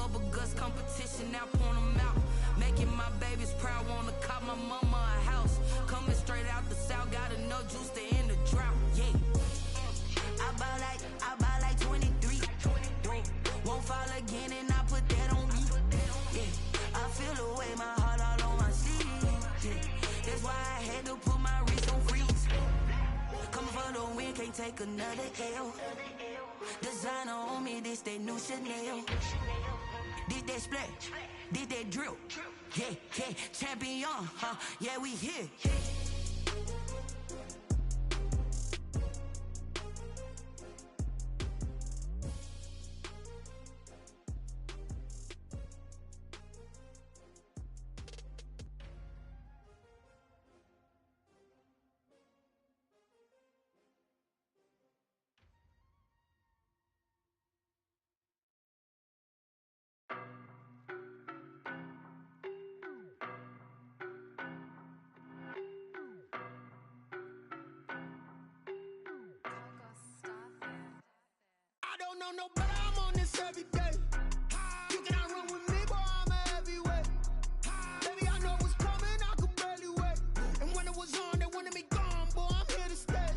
bubble guts competition, now point them out. Making my babies proud, wanna cop my mama a house. Coming straight out the south, got enough juice to end the drought. Yeah. I buy like 23. Won't fall again and I put that on me. Yeah. I feel the way, my heart all on my sleeve. Yeah. That's why I had to put my wrist on freeze. Coming for the win, can't take another L. Designer on me, this that new Chanel. This that splash, this that drill. Yeah, yeah, champion, huh? Yeah, we here. No, no, but I'm on this every day. You cannot run with me, boy, I'm a heavyweight. Baby, I know what's coming, I could barely wait. And when it was on, they wanted me gone, boy, I'm here to stay.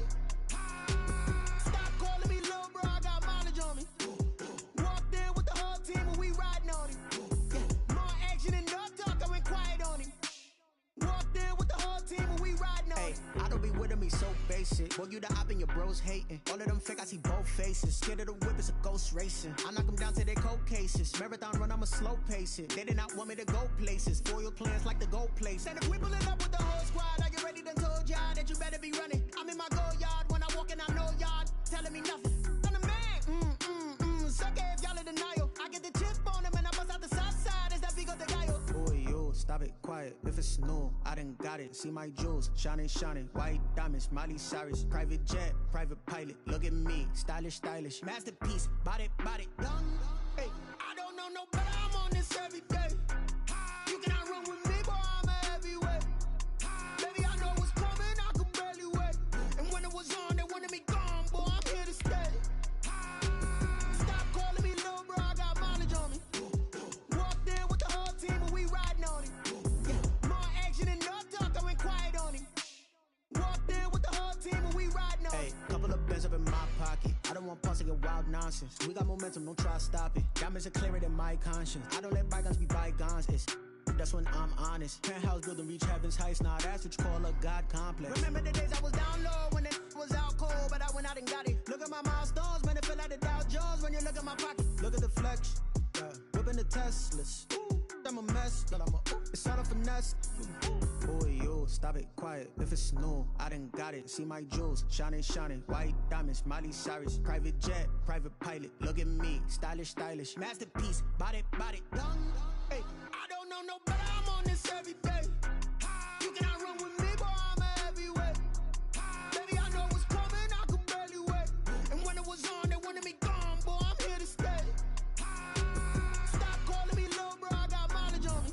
Stop calling me little bro, I got mileage on me. Walked in with the whole team and we riding on him. Yeah. More action and no talk, I went quiet on him. Walked in with the whole team and we riding on him. I don't be with me so basic. Boy, you the op and your bros hating. All of them fake, I see both faces. Scared of the whip, it's a ghost racing. I knock them down to their cold cases. Marathon run, I'ma slow pace it. They did not want me to go places. Foil plans like the gold place. And if we pulling up with the whole squad, are you ready? Done told y'all that you better be running. I'm in my go yard. When I walk in, I know y'all telling me nothing. I'm the man. Suck it if y'all in denial. I get the chip on them and I bust out the south side. Is that Vigo de Gallo? Boy, yo, stop it, quiet. If it's new, I done got it. See my jewels, shining, shining. White diamonds, Miley Cyrus. Private jet, private pilot. Look at me, stylish, stylish. Masterpiece, body, young. Hey, I don't know no better, I'm on this every day. You cannot run with me, boy, I'm a heavyweight. Baby, I know what's coming, I could barely wait. And when it was on, they wanted me gone, boy, I'm here to stay. Stop calling me little bro, I got mileage on me. Walked in with the whole team and we riding on him. Yeah. More action and no talk, I went quiet on him. Walked in with the whole team and we riding on him. Hey, couple of bands up in my pocket. I don't want pause to get wild nonsense. We got momentum, don't try to stop it. Diamonds are clearer than my conscience. I don't let bygones be bygones. That's when I'm honest. Penthouse building reach heaven's heights. Now that's what you call a God complex. Remember the days I was down low when it was out cold, but I went out and got it. Look at my milestones, man, it feel like the Dow Jones when you look at my pocket. Look at the flex, yeah. Whipping the Teslas. I'm a mess, but it's all a finesse. Boy, yo, stop it, quiet. If it's new, I done got it. See my jewels, shining, shining. White diamonds, Miley Cyrus. Private jet, private pilot. Look at me, stylish, stylish. Masterpiece, body, young. Hey, I don't know no better, I'm on this every day. You cannot run with me, boy, I'm a heavyweight. Baby, I know what's coming, I could barely wait. And when it was on, they wanted me gone, boy, I'm here to stay. Stop calling me little bro, I got mileage on me.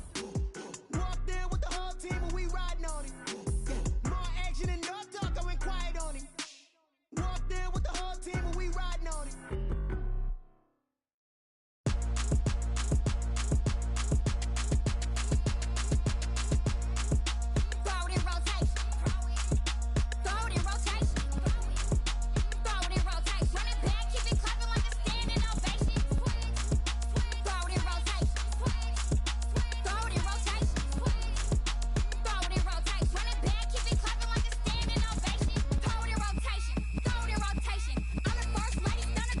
Walked in with the whole team and we riding on him. Yeah. More action and no talk, I went quiet on him. Walked in with the whole team and we riding on him. I'm the first lady, stunner,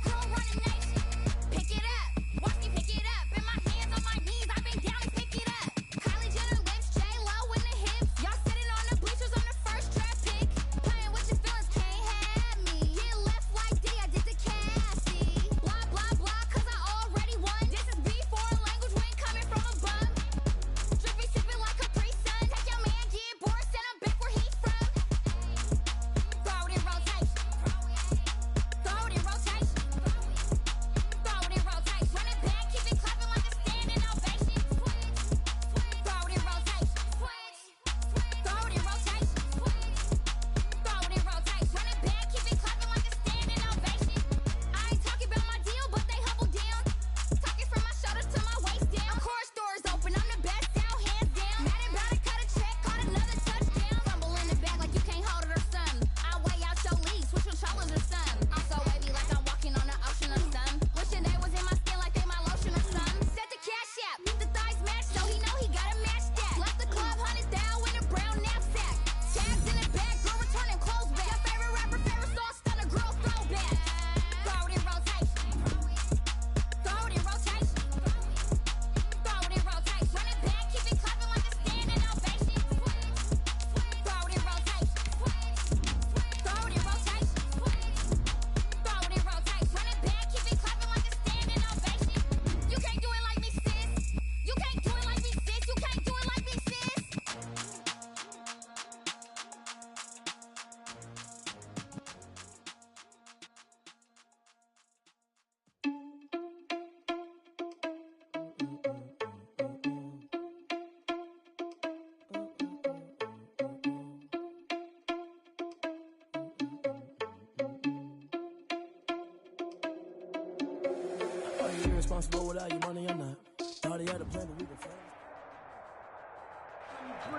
you responsible without your money or not. Thought he had a plan, but we can find.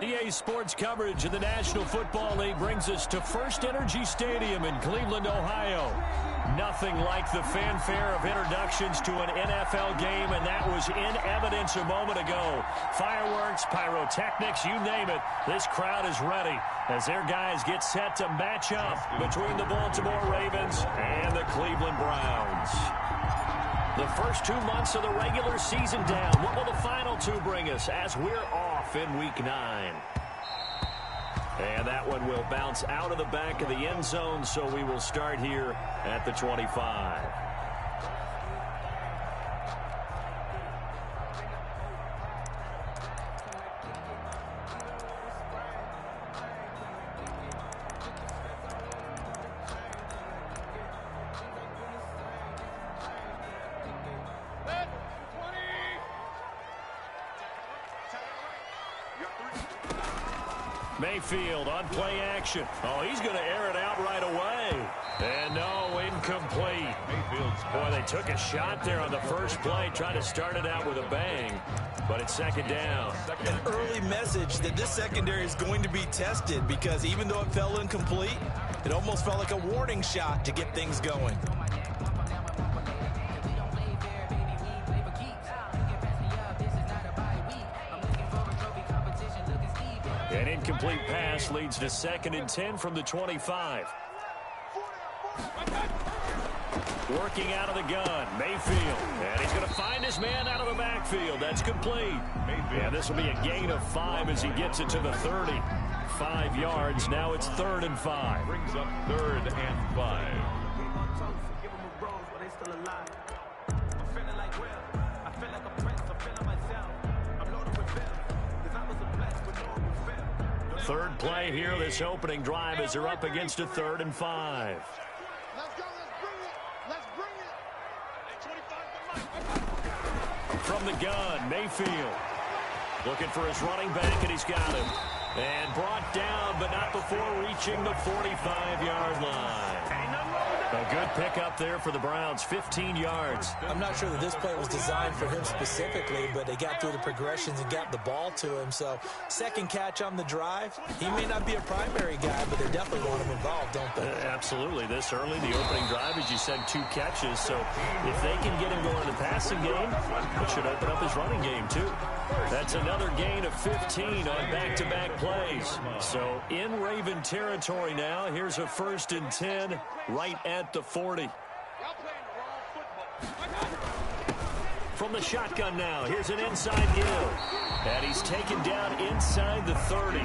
EA Sports coverage of the National Football League brings us to First Energy Stadium in Cleveland, Ohio. Nothing like the fanfare of introductions to an NFL game, and that was in evidence a moment ago. Fireworks, pyrotechnics, you name it. This crowd is ready as their guys get set to match up between the Baltimore Ravens and the Cleveland Browns. The first 2 months of the regular season down. What will the final two bring us as we're off in Week 9? And that one will bounce out of the back of the end zone, so we will start here at the 25. Mayfield on play action. Oh, he's going to air it out right away. And no, incomplete. Boy, they took a shot there on the first play, trying to start it out with a bang, but it's second down. An early message that this secondary is going to be tested, because even though it fell incomplete, it almost felt like a warning shot to get things going. An incomplete pass leads to 2nd and 10 from the 25. Working out of the gun, Mayfield. And he's going to find his man out of the backfield. That's complete. And this will be a gain of 5 as he gets it to the 30. 5 yards. Now it's 3rd and 5. Brings up 3rd and 5. Third play here, this opening drive, as they're up against a 3rd and 5. Let's go. Let's bring it. From the gun, Mayfield. Looking for his running back, and he's got him. And brought down, but not before reaching the 45-yard line. A good pickup there for the Browns, 15 yards. I'm not sure that this play was designed for him specifically, but they got through the progressions and got the ball to him. So, second catch on the drive. He may not be a primary guy, but they definitely want him involved, don't they? Absolutely. This early, the opening drive, as you said, 2 catches. So, if they can get him going in the passing game, it should open up his running game, too. That's another gain of 15 on back-to-back plays. So, in Raven territory now, here's a 1st and 10 right at the 40. From the shotgun now, here's an inside Gill. And he's taken down inside the 30.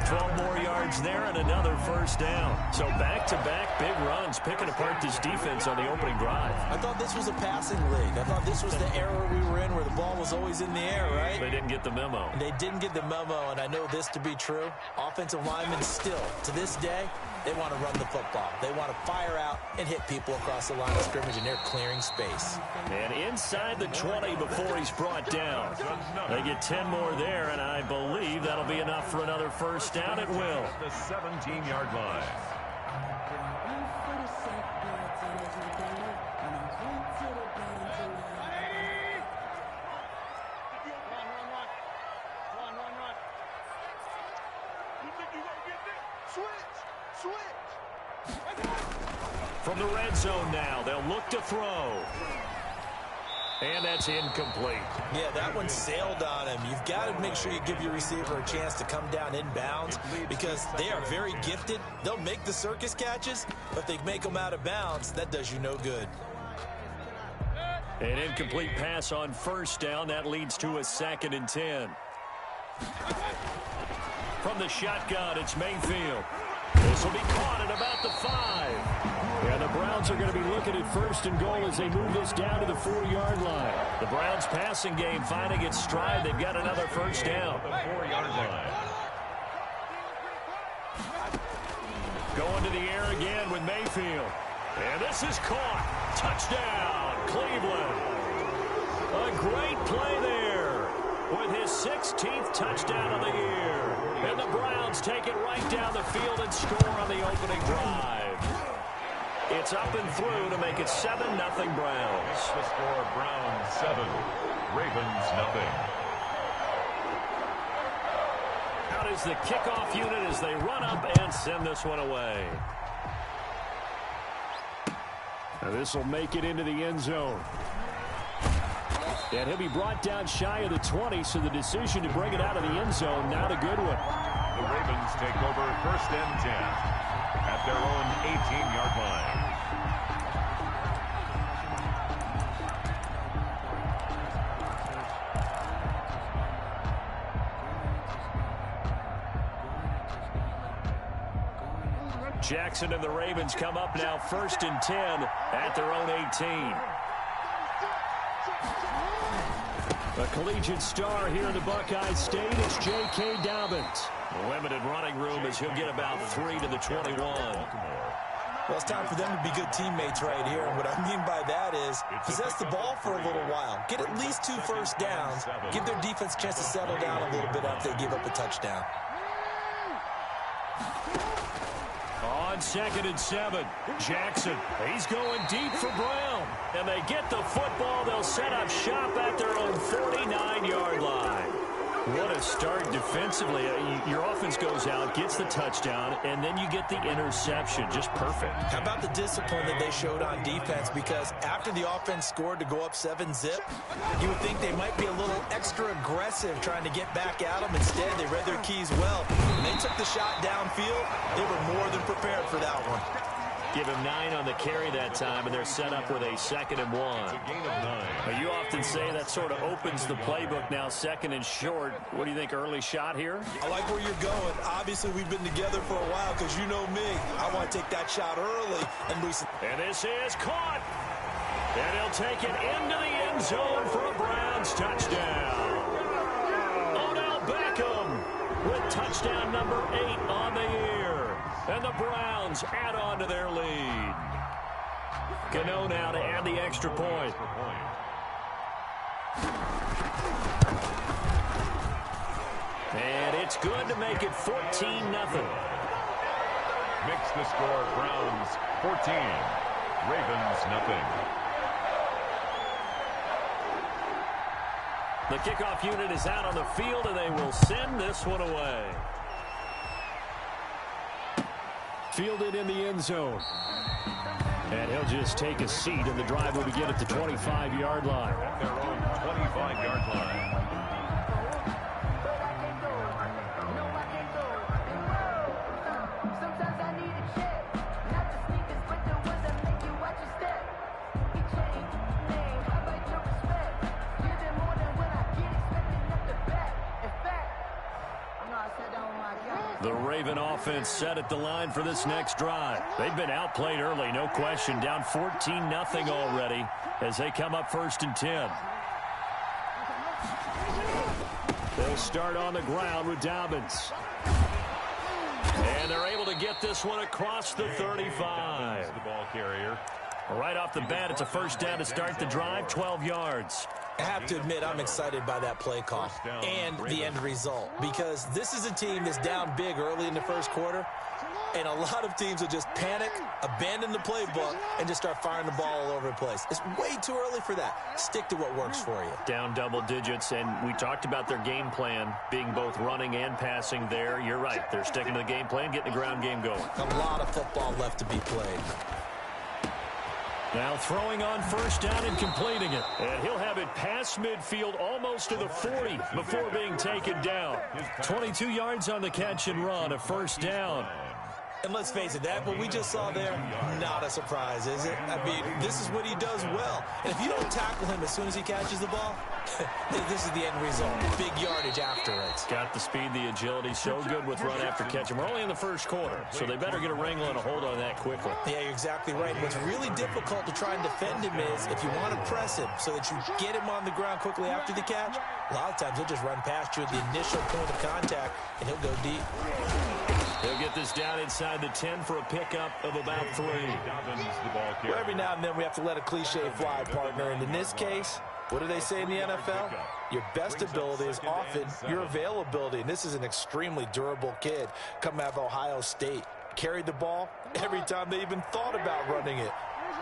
12 more yards there and another 1st down. So back-to-back big runs, picking apart this defense on the opening drive. I thought this was a passing league. I thought this was the era we were in where the ball was always in the air, right? They didn't get the memo. They didn't get the memo, and I know this to be true. Offensive linemen still, to this day, they want to run the football. They want to fire out and hit people across the line of scrimmage, and they're clearing space. And inside the 20 before he's brought down. They get 10 more there, and I believe that'll be enough for another 1st down. It will. The 17-yard line. From the red zone now, they'll look to throw. And that's incomplete. Yeah, that one sailed on him. You've got to make sure you give your receiver a chance to come down inbounds, because they are very gifted. They'll make the circus catches, but if they make them out of bounds, that does you no good. An incomplete pass on 1st down. That leads to a 2nd and 10. From the shotgun, it's Mayfield. This will be caught at about the 5. And the Browns are going to be looking at 1st and goal as they move this down to the 4-yard line. The Browns passing game finding its stride. They've got another 1st down. The 4-yard line. Going to the air again with Mayfield. And this is caught. Touchdown, Cleveland. A great play there with his 16th touchdown of the year. And the Browns take it right down the field and score on the opening drive. It's up and through to make it 7-0 Browns. The score, Browns 7, Ravens nothing. Out is the kickoff unit as they run up and send this one away. Now this will make it into the end zone. And he'll be brought down shy of the 20, so the decision to bring it out of the end zone, not a good one. The Ravens take over 1st and 10 at their own 18-yard line. Jackson and the Ravens come up now 1st and 10 at their own 18. A collegiate star here in the Buckeye State is J.K. Dobbins. Limited running room as he'll get about 3 to the 21. Well, it's time for them to be good teammates right here. And what I mean by that is possess the ball for a little while. Get at least 2 first downs. Give their defense a chance to settle down a little bit after they give up a touchdown. On 2nd and 7, Jackson. He's going deep for Brown. And they get the football. They'll set up shop at their own 49-yard line. What a start defensively. Your offense goes out, gets the touchdown, and then you get the interception. Just perfect. How about the discipline that they showed on defense? Because after the offense scored to go up 7-zip, you would think they might be a little extra aggressive trying to get back at them. Instead, they read their keys well. When they took the shot downfield, they were more than prepared for that one. Give him 9 on the carry that time, and they're set up with a 2nd and 1. It's a gain of 9. You often say that sort of opens the playbook now, 2nd and short. What do you think, early shot here? I like where you're going. Obviously, we've been together for a while because you know me. I want to take that shot early and loosen. And this is caught. And he'll take it into the end zone for a Browns touchdown. Odell Beckham with touchdown number 8 on the year. And the Browns add on to their lead. Cano now to add the extra point. And it's good to make it 14-0. Makes the score, Browns 14, Ravens nothing. The kickoff unit is out on the field, and they will send this one away. Fielded in the end zone. And he'll just take a seat, and the drive will begin at the 25-yard line. At their own 25-yard line. The Raven offense set at the line for this next drive. They've been outplayed early, no question. Down 14-0 already as they come up 1st and 10. They'll start on the ground with Dobbins. And they're able to get this one across the 35. The ball carrier. Right off the bat, it's a 1st down to start the drive, 12 yards. I have to admit, I'm excited by that play call and the end result, because this is a team that's down big early in the 1st quarter, and a lot of teams will just panic, abandon the playbook, and just start firing the ball all over the place. It's way too early for that. Stick to what works for you. Down double digits, and we talked about their game plan being both running and passing there. You're right. They're sticking to the game plan, getting the ground game going. A lot of football left to be played. Now throwing on 1st down and completing it. And he'll have it past midfield almost to the 40 before being taken down. 22 yards on the catch and run, a 1st down. And let's face it, that what we just saw there, not a surprise, is it? I mean, this is what he does well. And if you don't tackle him as soon as he catches the ball, this is the end result. Big yardage after it. Got the speed, the agility, so good with run after catch. And we're only in the 1st quarter, so they better get a wrangle and a hold on that quickly. Yeah, you're exactly right. What's really difficult to try and defend him is if you want to press him so that you get him on the ground quickly after the catch, a lot of times he'll just run past you at the initial point of contact, and he'll go deep. He'll get this down inside the 10 for a pickup of about 3. Well, every now and then we have to let a cliche fly, partner. And in this case, what do they say in the NFL? Your best ability is often your availability. And this is an extremely durable kid coming out of Ohio State. carried the ball every time they even thought about running it.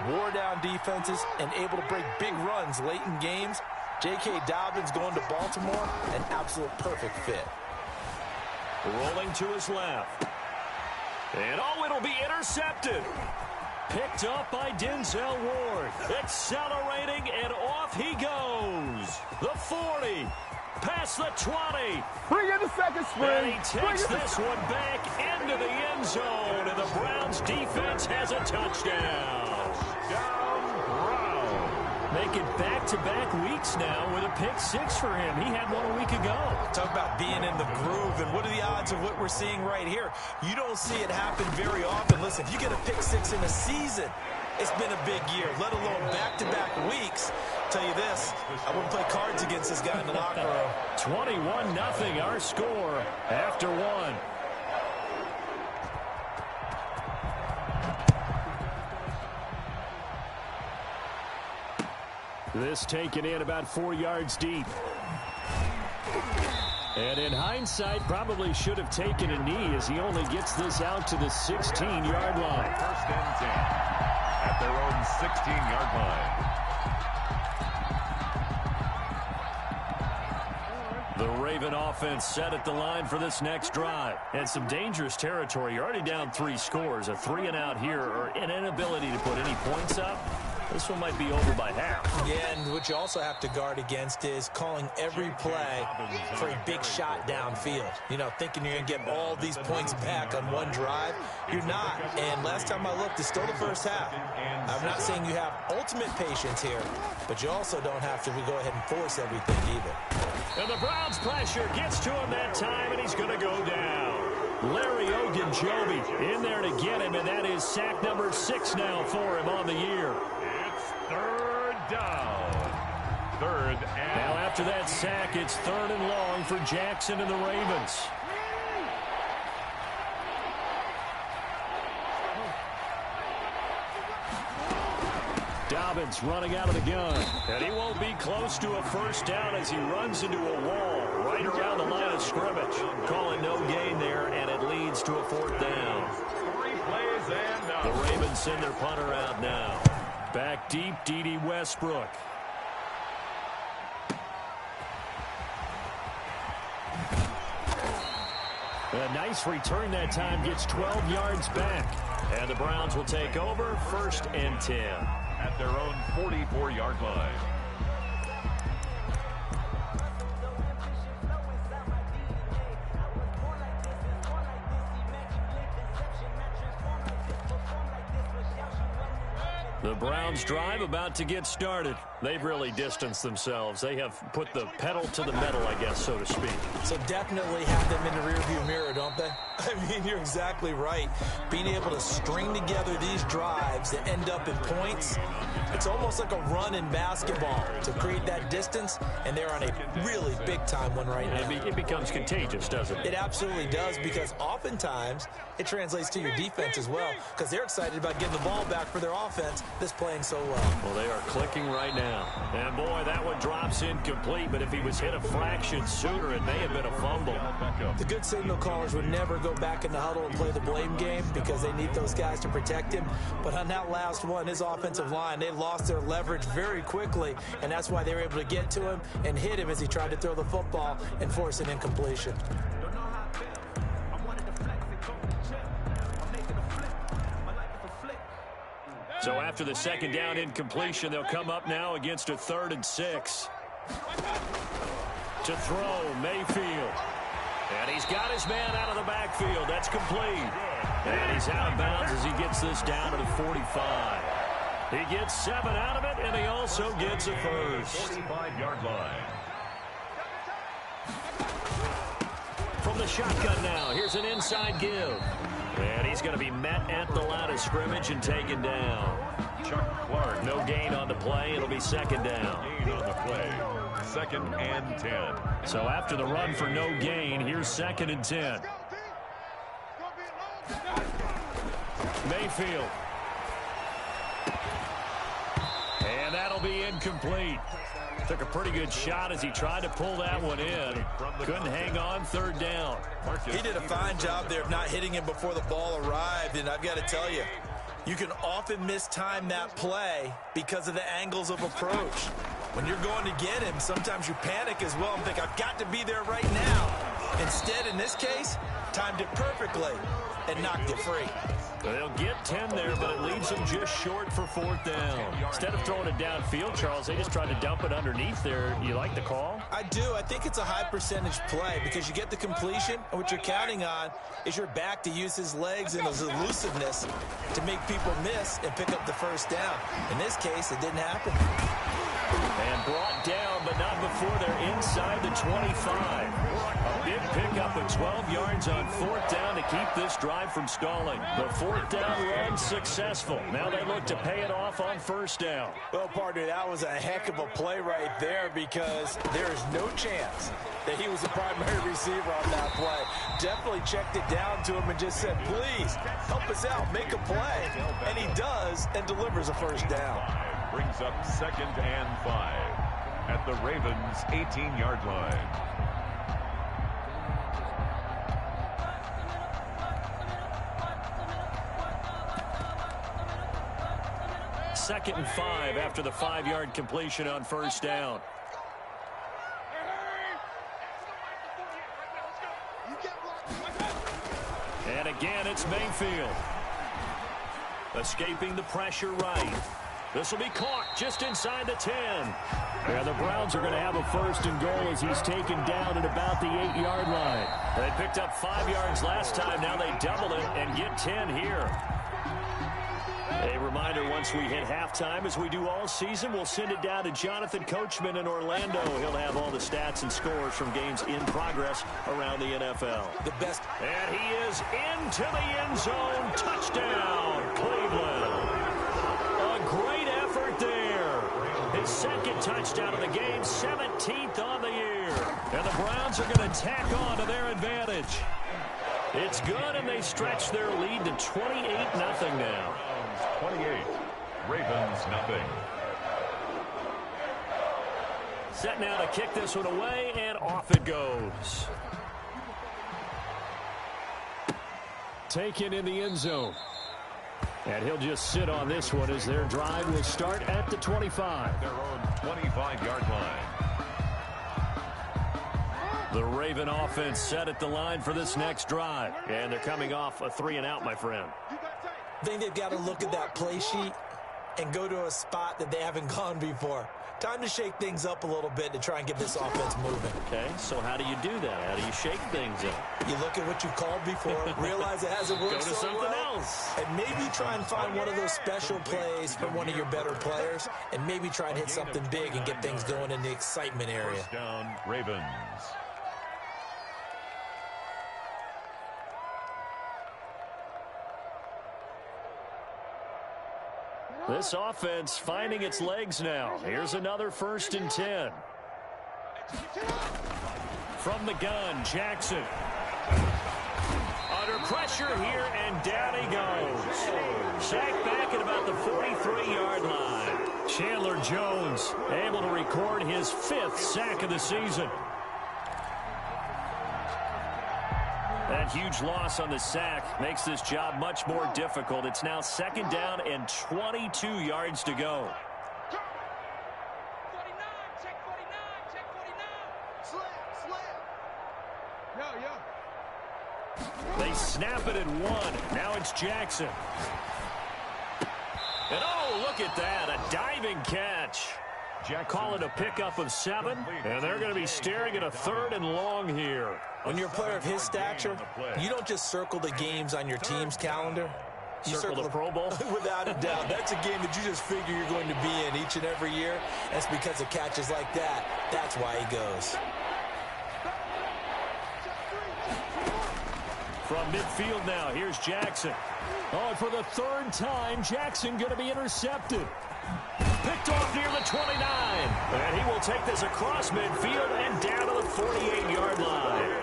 Wore down defenses and able to break big runs late in games. J.K. Dobbins going to Baltimore, an absolute perfect fit. Rolling to his left. And it'll be intercepted. Picked up by Denzel Ward. Accelerating, and off he goes. The 40. Past the 20. Bring in the second spring. And he takes this one back into the end zone, and the Browns defense has a touchdown. Making back-to-back weeks now with a pick six for him. He had one a week ago. Talk about being in the groove, and what are the odds of what we're seeing right here? You don't see it happen very often. Listen, if you get a pick six in a season, it's been a big year, let alone back-to-back weeks. Tell you this, I wouldn't play cards against this guy in the locker room. 21-0 our score after one. This taken in about 4 yards deep. And in hindsight, probably should have taken a knee as he only gets this out to the 16-yard line. First and 10 at their own 16-yard line. The Raven offense set at the line for this next drive. And some dangerous territory. You're already down 3 scores. A 3-and-out here, or an inability to put any points up. This one might be over by half. Yeah, and what you also have to guard against is calling every play for a big shot downfield. You know, thinking you're going to get all these points back on one drive. You're not. And last time I looked, it's still the first half. I'm not saying you have ultimate patience here, but you also don't have to go ahead and force everything either. And the Browns' pressure gets to him that time, and he's going to go down. Larry Ogunjobi in there to get him, and that is sack number 6 now for him on the year. Third down. Third and... Now after that sack, it's 3rd and long for Jackson and the Ravens. Dobbins running out of the gun. And he won't be close to a first down as he runs into a wall right around the line of scrimmage. Calling no gain there, and it leads to a 4th down. 3 plays and out. The Ravens send their punter out now. Back deep, D.D. Westbrook. A nice return that time, gets 12 yards back. And the Browns will take over 1st and 10. At their own 44-yard line. The Browns drive about to get started. They've really distanced themselves. They have put the pedal to the metal, I guess, so to speak. So definitely have them in the rearview mirror, don't they? I mean, you're exactly right. Being able to string together these drives that end up in points, it's almost like a run in basketball to create that distance, and they're on a really big-time one right now. It becomes contagious, doesn't it? It absolutely does, because oftentimes it translates to your defense as well, because they're excited about getting the ball back for their offense that's playing so well. Well, they are clicking right now. And, boy, that one drops incomplete, but if he was hit a fraction sooner, it may have been a fumble. The good signal callers would never go back in the huddle and play the blame game because they need those guys to protect him. But on that last one, his offensive line, they lost their leverage very quickly, and that's why they were able to get to him and hit him as he tried to throw the football and force an incompletion. So after the 2nd down incompletion, they'll come up now against a 3rd and 6. To throw, Mayfield. And he's got his man out of the backfield. That's complete. And he's out of bounds as he gets this down to the 45. He gets 7 out of it, and he also gets a first. 45-yard line. From the shotgun now, here's an inside give. And he's going to be met at the line of scrimmage and taken down. Chuck Clark. No gain on the play. It'll be 2nd down. Gain on the play. 2nd and 10. So after the run for no gain, here's 2nd and 10. Mayfield. And that'll be incomplete. Took a pretty good shot as he tried to pull that one in. Couldn't hang on, third down. He did a fine job there of not hitting him before the ball arrived, and I've got to tell you, you can often mistime that play because of the angles of approach. When you're going to get him, sometimes you panic as well and think, I've got to be there right now. Instead, in this case, timed it perfectly and knocked it free. They'll get 10 there, but it leaves them just short for fourth down. Instead of throwing it downfield, Charles, they just tried to dump it underneath there. You like the call? I do. I think it's a high percentage play because you get the completion, and what you're counting on is your back to use his legs and his elusiveness to make people miss and pick up the first down. In this case, it didn't happen. And brought down, but not before they're inside the 25. A big pickup of 12 yards on fourth down to keep this drive from stalling. The fourth down run successful. Now they look to pay it off on first down. Well, partner, that was a heck of a play right there because there is no chance that he was the primary receiver on that play. Definitely checked it down to him and just said, please, help us out, make a play. And he does and delivers a first down. Brings up 2nd and 5 at the Ravens' 18-yard line. Second and 5 after the 5-yard completion on first down. And again, it's Mayfield. Escaping the pressure right. This will be caught just inside the 10. And the Browns are going to have a first and goal as he's taken down at about the 8-yard line. They picked up 5 yards last time. Now they double it and get 10 here. A reminder, once we hit halftime, as we do all season, we'll send it down to Jonathan Coachman in Orlando. He'll have all the stats and scores from games in progress around the NFL. The best. And he is into the end zone. Touchdown, Cleveland. A great effort there. His second touchdown of the game, 17th on the year. And the Browns are going to tack on to their advantage. It's good, and they stretch their lead to 28-0 now. 28, Ravens nothing. Set now to kick this one away, and off it goes. Taken in the end zone. And he'll just sit on this one as their drive will start at the 25. Their own 25-yard line. The Raven offense set at the line for this next drive. And they're coming off a 3-and-out, my friend. I think they've got to look at that play sheet and go to a spot that they haven't gone before. Time to shake things up a little bit to try and get this offense moving. Okay, so how do you do that? How do you shake things up? You look at what you've called before, realize it hasn't worked Go to so something well, else. and maybe try and find one of those special plays from one of your better players, and maybe try and hit something big and get things going in the excitement area. First down, Ravens. This offense finding its legs now. Here's another 1st and 10. From the gun, Jackson. Under pressure here, and down he goes. Sacked back at about the 43-yard line. Chandler Jones able to record his 5th sack of the season. That huge loss on the sack makes this job much more difficult. It's now 2nd down and 22 yards to go. 49, check 49, check 49. Slam. They snap it at 1. Now it's Jackson. And oh, look at that, a diving catch. Call it a pickup of 7, and they're going to be staring at a 3rd and long here. When you're a player of his stature, you don't just circle the games on your team's calendar. You Circle the Pro Bowl? Without a doubt. That's a game that you just figure you're going to be in each and every year. That's because of catches like that. That's why he goes. From midfield now, here's Jackson. Oh, and for the 3rd time, Jackson going to be intercepted. Picked off near the 29. And he will take this across midfield and down to the 48-yard line.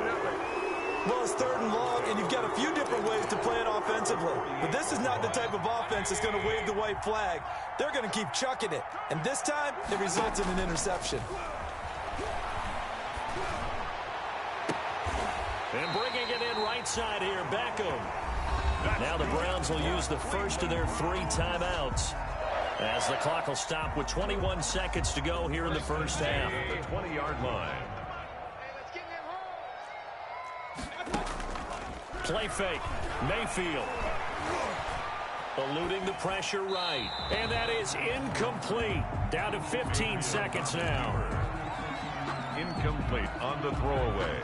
Well, it's 3rd and long, and you've got a few different ways to play it offensively. But this is not the type of offense that's going to wave the white flag. They're going to keep chucking it. And this time, it results in an interception. And bringing it in right side here, Beckham. Now the Browns will use the first of their 3 timeouts, as the clock will stop with 21 seconds to go here in the first half. The 20-yard line. Play fake. Mayfield. Eluding the pressure right. And that is incomplete. Down to 15 seconds now. Incomplete on the throwaway.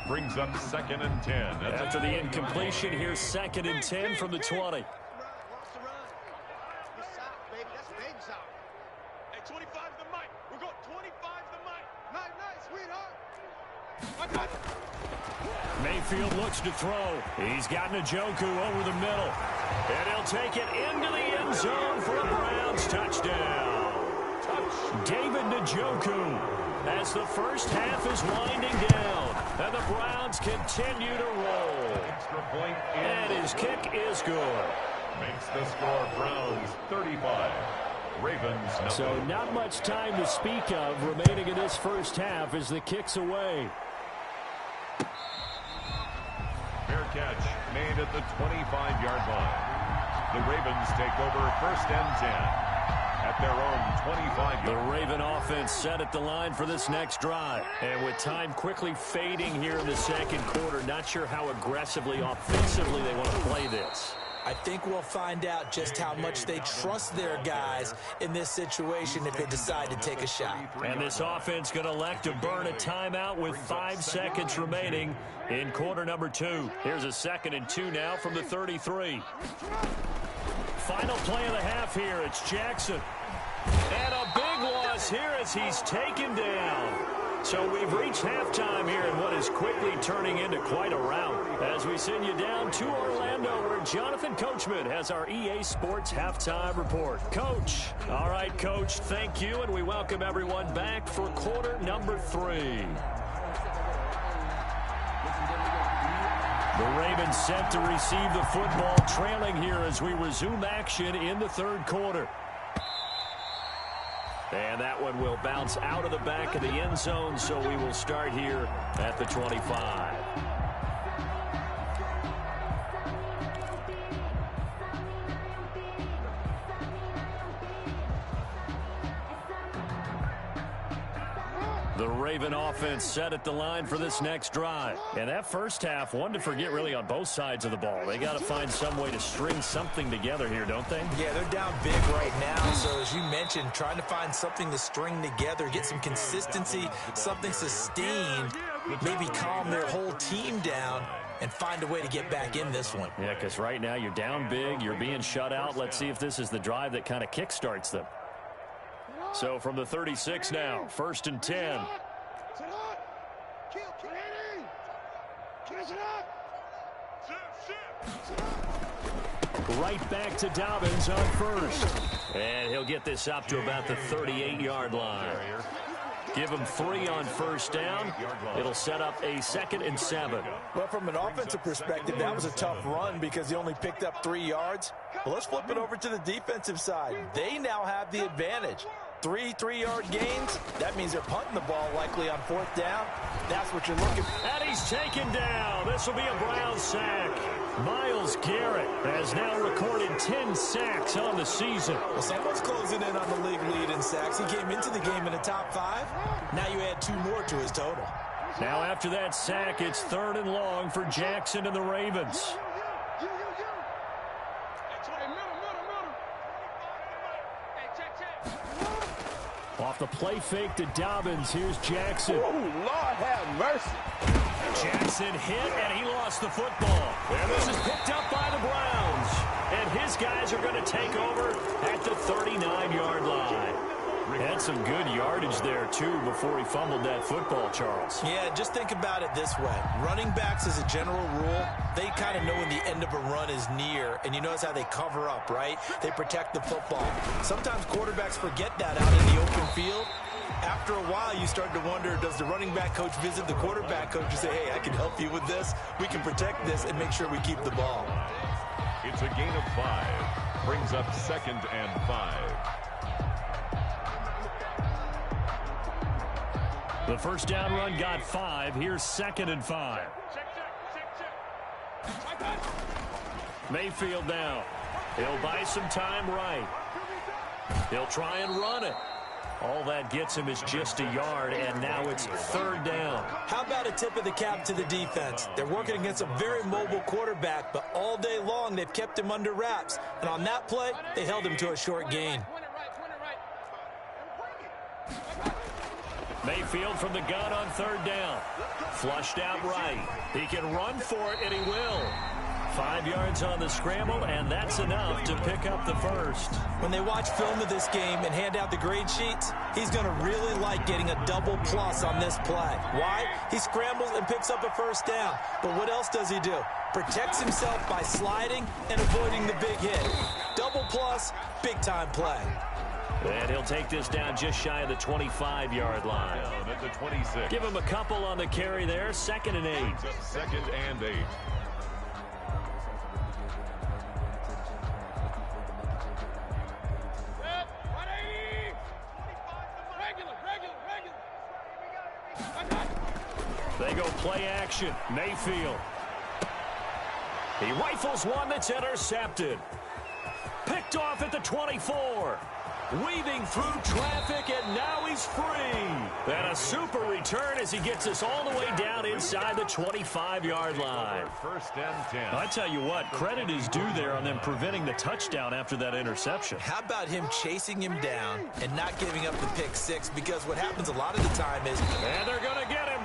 Brings up 2nd and 10. After the incompletion, here's 2nd and 10 from the 20. Mayfield looks to throw. He's got Njoku over the middle. And he'll take it into the end zone for a Browns touchdown. David Njoku, as the first half is winding down. And the Browns continue to roll. Extra point. And his kick is good. Makes the score Browns 35. Ravens nothing. So not much time to speak of remaining in this first half as the kick's away. Fair catch made at the 25-yard line. The Ravens take over 1st and 10 at their own 25-yard line. The Raven offense set at the line for this next drive. And with time quickly fading here in the second quarter, not sure how aggressively, offensively they want to play this. I think we'll find out just how much they trust their guys in this situation if they decide to take a shot. And this offense going to elect to burn a timeout with 5 seconds remaining in quarter number 2. Here's a 2nd and 2 now from the 33. Final play of the half here. It's Jackson. And a big loss here as he's taken down. So we've reached halftime here in what is quickly turning into quite a rout. As we send you down to Orlando, where Jonathan Coachman has our EA Sports Halftime Report. Coach. All right, Coach, thank you, and we welcome everyone back for quarter number 3. The Ravens set to receive the football, trailing here as we resume action in the 3rd quarter. And that one will bounce out of the back of the end zone, so we will start here at the 25. The Raven offense set at the line for this next drive. And that first half, one to forget really on both sides of the ball. They got to find some way to string something together here, don't they? Yeah, they're down big right now. So as you mentioned, trying to find something to string together, get some consistency, something sustained, maybe calm their whole team down and find a way to get back in this one. Yeah, because right now you're down big, you're being shut out. Let's see if this is the drive that kind of kickstarts them. So from the 36 now, 1st and 10. Right back to Dobbins on 1st. And he'll get this up to about the 38-yard line. Give him 3 on 1st down. It'll set up a 2nd and 7. Well, from an offensive perspective, that was a tough run because he only picked up 3 yards. But let's flip it over to the defensive side. They now have the advantage. 3 3-yard gains. That means they're punting the ball likely on 4th down. That's what you're looking for. And he's taken down. This will be a Browns sack. Myles Garrett has now recorded 10 sacks on the season. Well, someone's closing in on the league lead in sacks. He came into the game in the top 5. Now you add 2 more to his total. Now after that sack, it's 3rd and long for Jackson and the Ravens. Off the play fake to Dobbins, here's Jackson. Oh, Lord have mercy. Jackson hit, and he lost the football. And this is picked up by the Browns. And his guys are going to take over at the 39-yard line. Had some good yardage there, too, before he fumbled that football, Charles. Yeah, just think about it this way. Running backs, as a general rule, they kind of know when the end of a run is near, and you notice how they cover up, right? They protect the football. Sometimes quarterbacks forget that out in the open field, After a while, you start to wonder, does the running back coach visit the quarterback coach and say, hey, I can help you with this. We can protect this and make sure we keep the ball. It's a gain of 5. Brings up 2nd and 5. The first down run got 5. Here's 2nd and 5. Mayfield now. He'll buy some time right. He'll try and run it. All that gets him is just a yard, and now it's 3rd down. How about a tip of the cap to the defense? They're working against a very mobile quarterback, but all day long they've kept him under wraps. And on that play, they held him to a short gain. Mayfield from the gun on 3rd down. Flushed out right. He can run for it, and he will. 5 yards on the scramble, and that's enough to pick up the first. When they watch film of this game and hand out the grade sheets, he's going to really like getting a double plus on this play. Why? He scrambles and picks up a first down. But what else does he do? Protects himself by sliding and avoiding the big hit. Double plus, big-time play. And he'll take this down just shy of the 25-yard line. Down at the 26. Give him a couple on the carry there. 2nd and 8. 2nd and 8. They go play action. Mayfield. He rifles one that's intercepted. Picked off at the 24. Weaving through traffic, and now he's free. And a super return as he gets us all the way down inside the 25-yard line. 1st and 10. I tell you what, credit is due there on them preventing the touchdown after that interception. How about him chasing him down and not giving up the pick six? Because what happens a lot of the time is... And they're going to get him.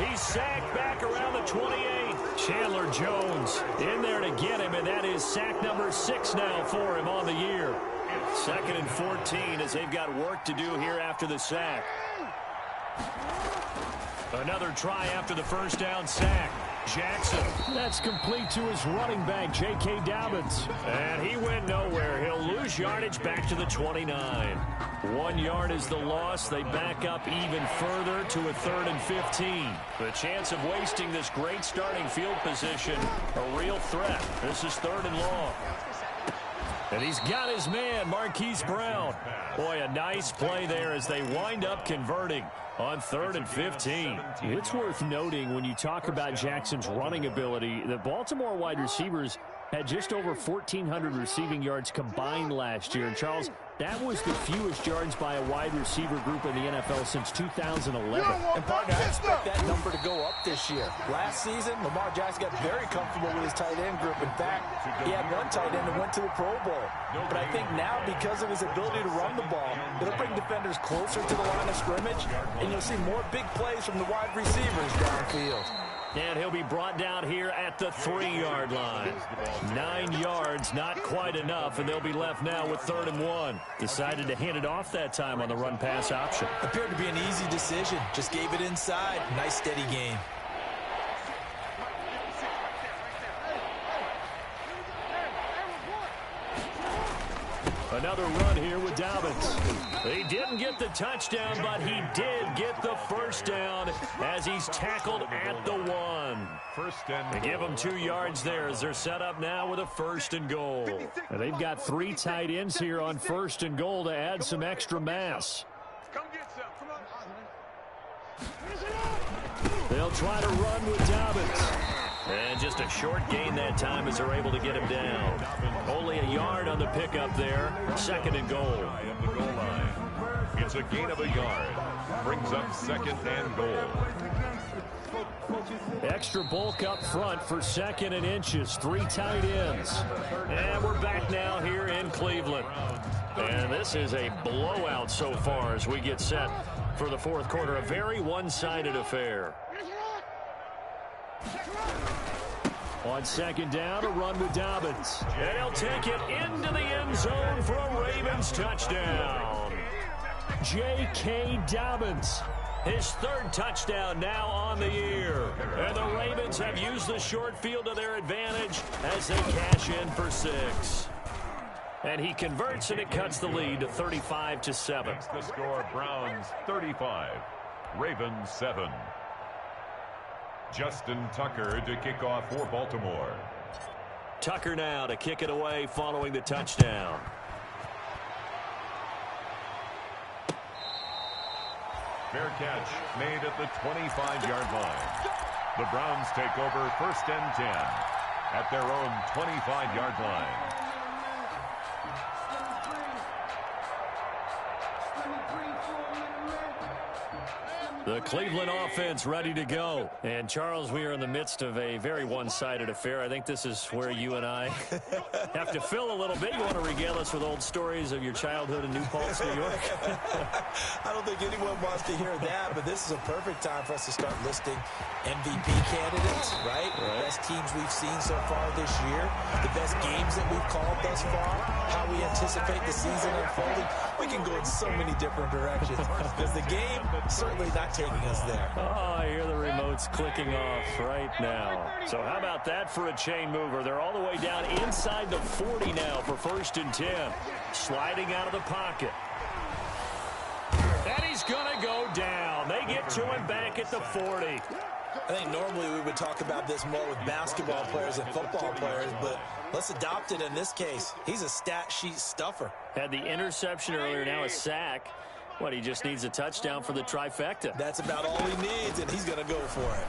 He's sacked back around the 28. Chandler Jones in there to get him, and that is sack number 6 now for him on the year. 2nd and 14 as they've got work to do here after the sack. Another try after the first down sack. Jackson. That's complete to his running back, J.K. Dobbins. And he went nowhere. He'll lose yardage back to the 29. 1 yard is the loss. They back up even further to a 3rd and 15. The chance of wasting this great starting field position, a real threat. This is 3rd and long. And he's got his man, Marquise Brown. Boy, a nice play there as they wind up converting on 3rd and 15. It's worth noting when you talk about Jackson's running ability, the Baltimore wide receivers had just over 1,400 receiving yards combined last year. And Charles, that was the fewest yards by a wide receiver group in the NFL since 2011. And partner, I expect that number to go up this year. Last season, Lamar Jackson got very comfortable with his tight end group. In fact, he had one tight end that went to the Pro Bowl. But I think now, because of his ability to run the ball, it'll bring defenders closer to the line of scrimmage, and you'll see more big plays from the wide receivers downfield. And he'll be brought down here at the 3-yard line. 9 yards, not quite enough, and they'll be left now with 3rd and 1. Decided to hand it off that time on the run-pass option. Appeared to be an easy decision. Just gave it inside. Nice, steady game. Another run here with Dobbins. He didn't get the touchdown, but he did get the first down as he's tackled at the 1. 1st and They give him 2 yards there as they're set up now with a 1st and goal. And they've got 3 tight ends here on 1st and goal to add some extra mass. Come get some. Come on. They'll try to run with Dobbins. And just a short gain that time as they're able to get him down. Only a yard on the pickup there. 2nd and goal. At the goal line. It's a gain of a yard. Brings up 2nd and goal. Extra bulk up front for 2nd and inches. 3 tight ends. And we're back now here in Cleveland. And this is a blowout so far as we get set for the 4th quarter. A very one-sided affair. On 2nd down, a run with Dobbins. And he'll take it into the end zone for a Ravens touchdown. J.K. Dobbins, his 3rd touchdown now on the year. And the Ravens have used the short field to their advantage as they cash in for 6. And he converts, and it cuts the lead to 35-7. That's the score. Browns 35, Ravens 7. Justin Tucker to kick off for Baltimore. Tucker now to kick it away following the touchdown. Fair catch made at the 25-yard line. The Browns take over 1st and 10 at their own 25-yard line. The Cleveland offense ready to go. And, Charles, we are in the midst of a very one-sided affair. I think this is where you and I have to fill a little bit. You want to regale us with old stories of your childhood in New Paltz, New York? I don't think anyone wants to hear that, but this is a perfect time for us to start listing MVP candidates, right? The best teams we've seen so far this year, the best games that we've called thus far, how we anticipate the season unfolding. We can go in so many different directions because the game certainly not taking us there. Oh, I hear the remotes clicking off right now. So how about that for a chain mover? They're all the way down inside the 40 now for 1st and 10. Sliding out of the pocket. And he's going to go down. They get to him back at the 40. I think normally we would talk about this more with basketball players and football players, but let's adopt it in this case. He's a stat sheet stuffer. Had the interception earlier, now a sack. What, he just needs a touchdown for the trifecta. That's about all he needs, and he's going to go for it.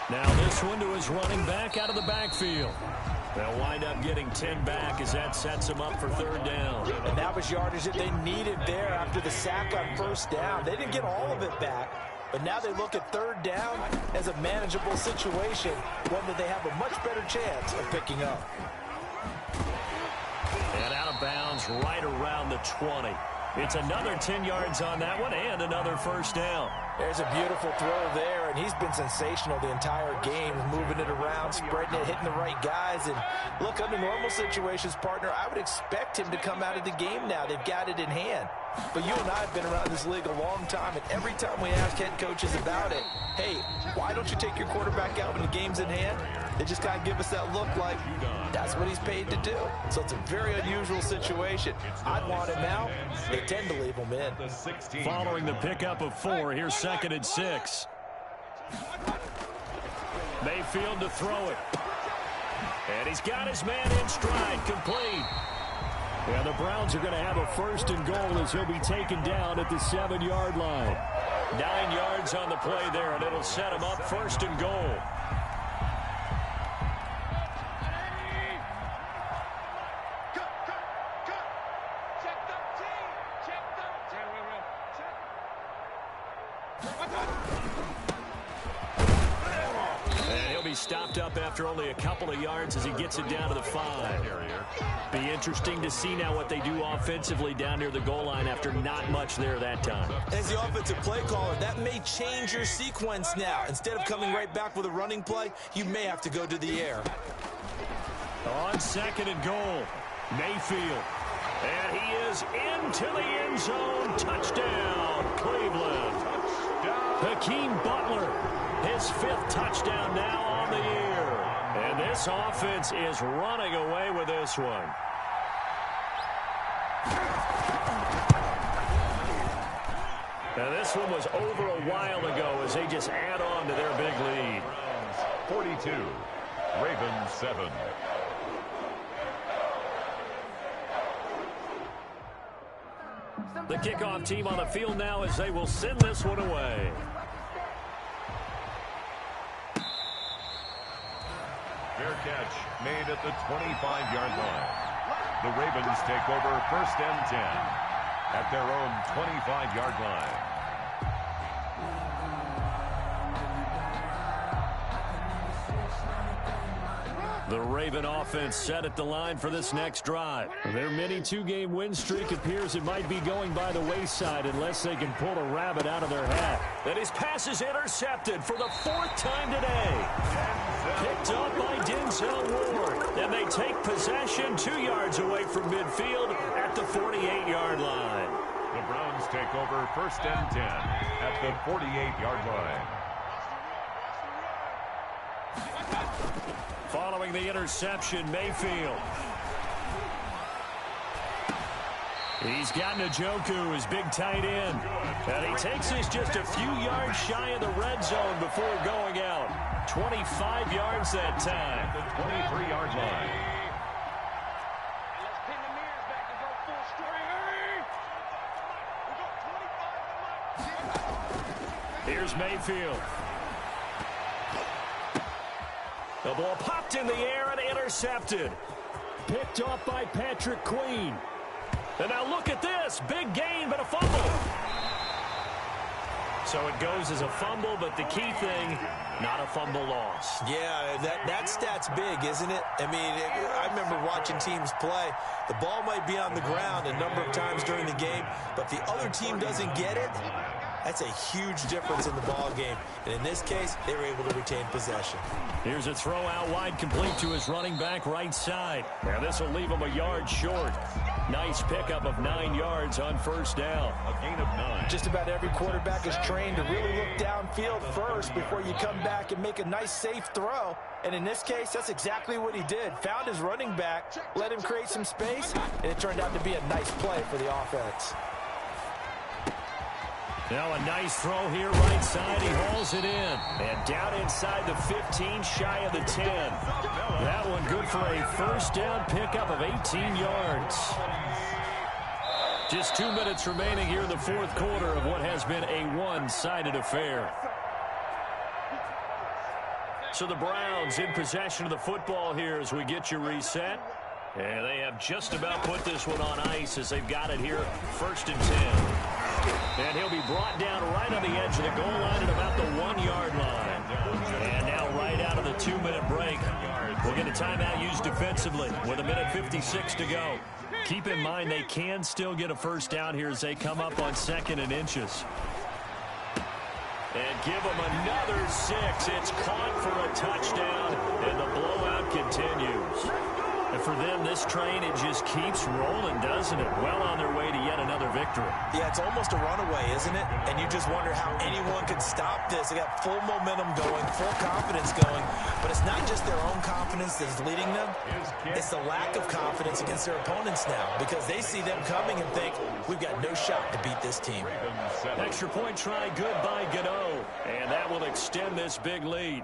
Now this one to his running back out of the backfield. They'll wind up getting 10 back as that sets him up for 3rd down. And that was yardage that they needed there after the sack on 1st down. They didn't get all of it back, but now they look at 3rd down as a manageable situation, one that they have a much better chance of picking up. And out of bounds right around the 20. It's another 10 yards on that one and another 1st down. There's a beautiful throw there, and he's been sensational the entire game, moving it around, spreading it, hitting the right guys. And look, under normal situations, partner, I would expect him to come out of the game now. They've got it in hand. But you and I have been around this league a long time, and every time we ask head coaches about it, hey, why don't you take your quarterback out when the game's in hand? They just kind of give us that look like that's what he's paid to do. So it's a very unusual situation. I'd want him out. They tend to leave him in. Following the pickup of 4, here's 2nd and 6. Mayfield to throw it. And he's got his man in stride, complete. Yeah, the Browns are going to have a 1st and goal as he'll be taken down at the 7-yard line. 9 yards on the play there, and it'll set him up 1st and goal. Stopped up after only a couple of yards as he gets it down to the 5. Be interesting to see now what they do offensively down near the goal line after not much there that time. As the offensive play caller, that may change your sequence now. Instead of coming right back with a running play, you may have to go to the air. On 2nd and goal, Mayfield. And he is into the end zone. Touchdown, Cleveland. Hakeem Butler, his 5th touchdown now on the year. And this offense is running away with this one. Now this one was over a while ago as they just add on to their big lead. 42, Ravens 7. The kickoff team on the field now as they will send this one away. Fair catch made at the 25-yard line. The Ravens take over 1st and 10 at their own 25-yard line. The Raven offense set at the line for this next drive. Their mini 2-game win streak appears it might be going by the wayside unless they can pull a rabbit out of their hat. And his pass is intercepted for the 4th time today. Picked up by Denzel Ward. And they take possession 2 yards away from midfield at the 48-yard line. The Browns take over 1st and 10 at the 48-yard line. Following the interception, Mayfield. He's got Njoku, his big tight end. And he takes us just a few yards shy of the red zone before going out. 25 yards that time. The 23-yard line. Here's Mayfield. The ball popped in the air and intercepted. Picked off by Patrick Queen. And now look at this. Big gain, but a fumble. So it goes as a fumble, but the key thing, not a fumble loss. Yeah, that stat's big, isn't it? I mean, I remember watching teams play. The ball might be on the ground a number of times during the game, but if the other team doesn't get it, that's a huge difference in the ball game. And in this case, they were able to retain possession. Here's a throw out wide, complete to his running back right side. Now this will leave him a yard short. Nice pickup of 9 yards on first down. A gain of 9. Just about every quarterback is trained to really look downfield first before you come back and make a nice, safe throw. And in this case, that's exactly what he did. Found his running back, let him create some space, and it turned out to be a nice play for the offense. Now a nice throw here right side. He hauls it in. And down inside the 15, shy of the 10. That one good for a first down pickup of 18 yards. Just 2 minutes remaining here in the fourth quarter of what has been a one-sided affair. So the Browns in possession of the football here as we get you reset. And they have just about put this one on ice as they've got it here, 1st and 10. And he'll be brought down right on the edge of the goal line at about the 1-yard line. And now right out of the 2-minute break, we'll get a timeout used defensively with 1:56 to go. Keep in mind they can still get a first down here as they come up on 2nd and inches. And give them another 6. It's caught for a touchdown, and the blowout continues. And for them, this train, it just keeps rolling, doesn't it? Well on their way to yet another victory. Yeah, it's almost a runaway, isn't it? And you just wonder how anyone could stop this. They got full momentum going, full confidence going. But it's not just their own confidence that's leading them. It's the lack of confidence against their opponents now because they see them coming and think, we've got no shot to beat this team. Extra point try good by Gano. And that will extend this big lead.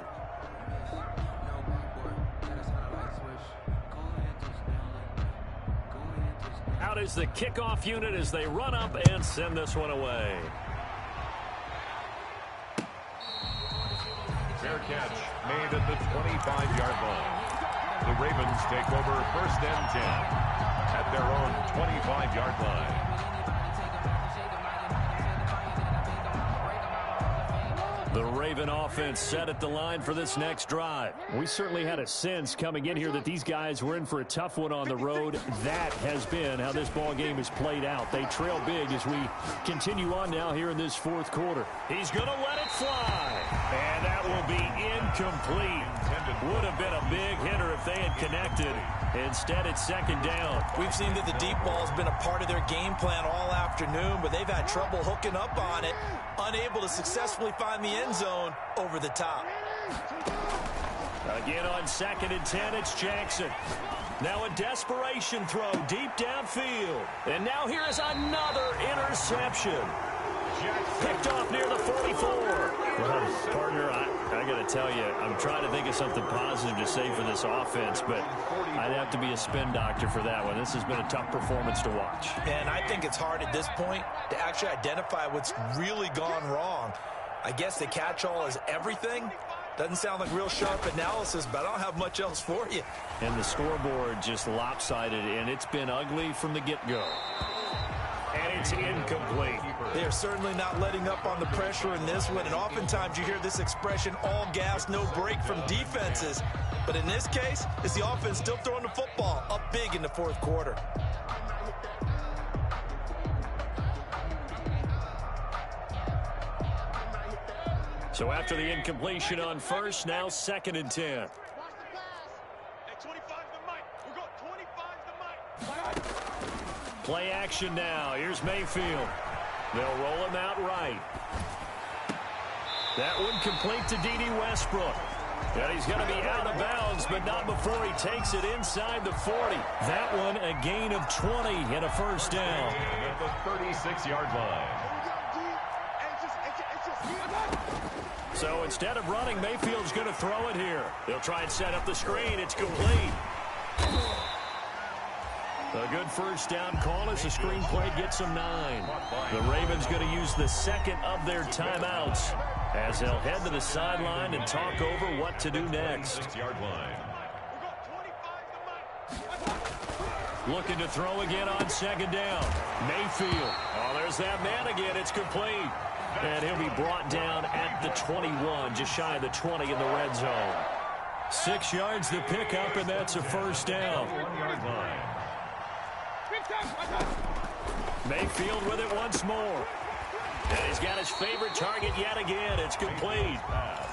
Out is the kickoff unit as they run up and send this one away. Fair catch made at the 25-yard line. The Ravens take over 1st and 10 at their own 25-yard line. The Raven offense set at the line for this next drive. We certainly had a sense coming in here that these guys were in for a tough one on the road. That has been how this ball game has played out. They trail big as we continue on now here in this fourth quarter. He's going to let it fly. And that will be incomplete. Would have been a big hitter if they had connected. Instead, it's 2nd down. We've seen that the deep ball has been a part of their game plan all afternoon, but they've had trouble hooking up on it, unable to successfully find the end zone over the top. Again on 2nd and 10, it's Jackson. Now a desperation throw deep downfield. And now here is another interception. Picked off near the 44. Well, partner, I got to tell you, I'm trying to think of something positive to say for this offense, but I'd have to be a spin doctor for that one. This has been a tough performance to watch. And I think it's hard at this point to actually identify what's really gone wrong. I guess the catch-all is everything. Doesn't sound like real sharp analysis, but I don't have much else for you. And the scoreboard just lopsided, and it's been ugly from the get-go. And it's incomplete. They are certainly not letting up on the pressure in this one, and oftentimes you hear this expression, all gas, no break from defenses. But in this case, it's the offense still throwing the football up big in the fourth quarter. So after the incompletion on first, now 2nd and 10. Play action now. Here's Mayfield. They'll roll him out right. That one complete to D.D. Westbrook. And he's going to be out of bounds, but not before he takes it inside the 40. That one a gain of 20 and a first down. At the 36-yard line. So instead of running, Mayfield's going to throw it here. They'll try and set up the screen. It's complete. A good first down call as the screen play gets them 9. The Ravens going to use the second of their timeouts as they'll head to the sideline and talk over what to do next. Looking to throw again on second down. Mayfield. Oh, there's that man again. It's complete. And he'll be brought down at the 21, just shy of the 20 in the red zone. 6 yards to pick up, and that's a first down. 1-yard line. Mayfield with it once more. And he's got his favorite target yet again. It's complete.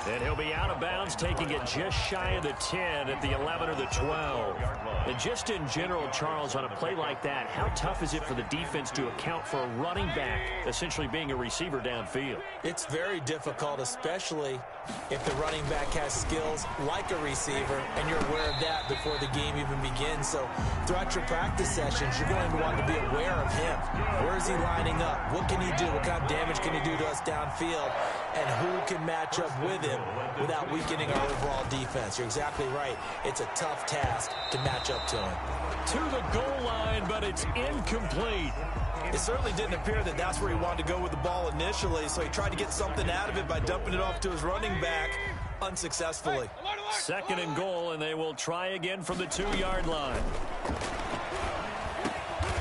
And he'll be out of bounds, taking it just shy of the 10 at the 11 or the 12. And just in general, Charles, on a play like that, how tough is it for the defense to account for a running back essentially being a receiver downfield? It's very difficult, especially if the running back has skills like a receiver, and you're aware of that before the game even begins. So throughout your practice sessions, you're going to want to be aware of him. Where is he lining up? What can he do? What kind of damage can he do to us downfield? And who can match up with him without weakening our overall defense? You're exactly right. It's a tough task to match up to him. To the goal line, but it's incomplete. It certainly didn't appear that that's where he wanted to go with the ball initially, so he tried to get something out of it by dumping it off to his running back unsuccessfully. Second and goal, and they will try again from the 2-yard line.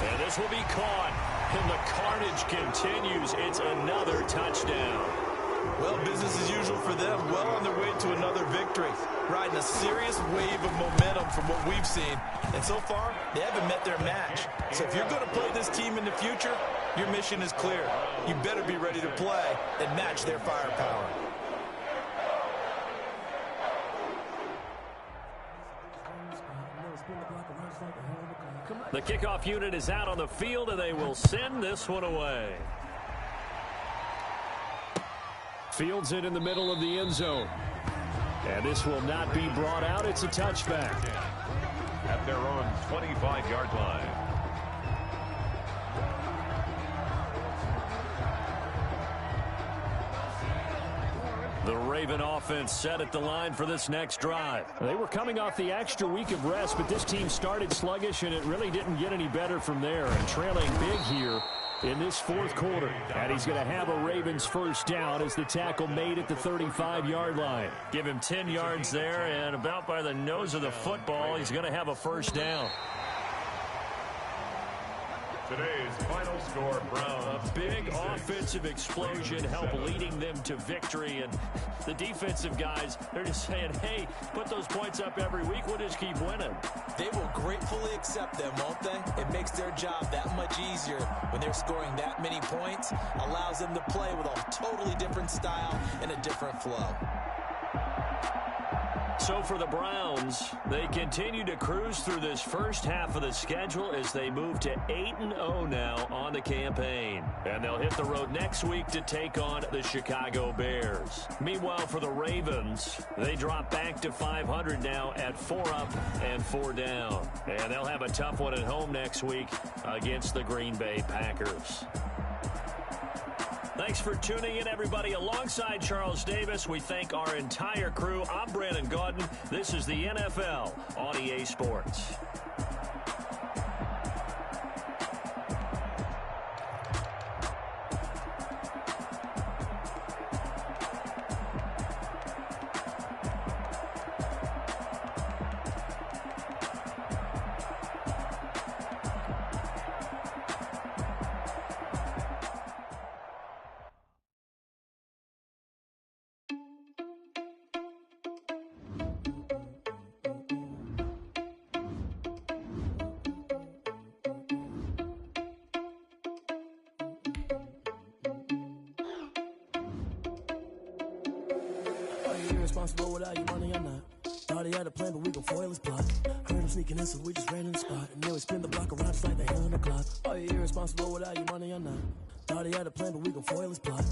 And this will be caught, and the carnage continues. It's another touchdown. Well, business as usual for them. Well on their way to another victory. Riding a serious wave of momentum from what we've seen. And so far, they haven't met their match. So if you're going to play this team in the future, your mission is clear. You better be ready to play and match their firepower. The kickoff unit is out on the field, and they will send this one away. Fields it in the middle of the end zone. And this will not be brought out. It's a touchback. At their own 25-yard line. The Raven offense set at the line for this next drive. They were coming off the extra week of rest, but this team started sluggish, and it really didn't get any better from there. And trailing big here in this fourth quarter. And he's going to have a Ravens first down as the tackle made at the 35-yard line. Give him 10 yards there, and about by the nose of the football, he's going to have a first down. Today's final score, Browns. A big offensive explosion helped leading them to victory. And the defensive guys, they're just saying, hey, put those points up every week. We'll just keep winning. They will gratefully accept them, won't they? It makes their job that much easier when they're scoring that many points. Allows them to play with a totally different style and a different flow. So for the Browns, they continue to cruise through this first half of the schedule as they move to 8-0 now on the campaign. And they'll hit the road next week to take on the Chicago Bears. Meanwhile, for the Ravens, they drop back to 500 now at 4 up and 4 down. And they'll have a tough one at home next week against the Green Bay Packers. Thanks for tuning in, everybody. Alongside Charles Davis, we thank our entire crew. I'm Brandon Gaudin. This is the NFL on EA Sports. Irresponsible without you money or not. Thought he had a plan, but we gon' foil his plot. Heard him sneaking in, so we just ran in the spot. And then we spin the block around just like the hell on the clock. Are you irresponsible without you money or not? Thought he had a plan, but we gon' foil his plot.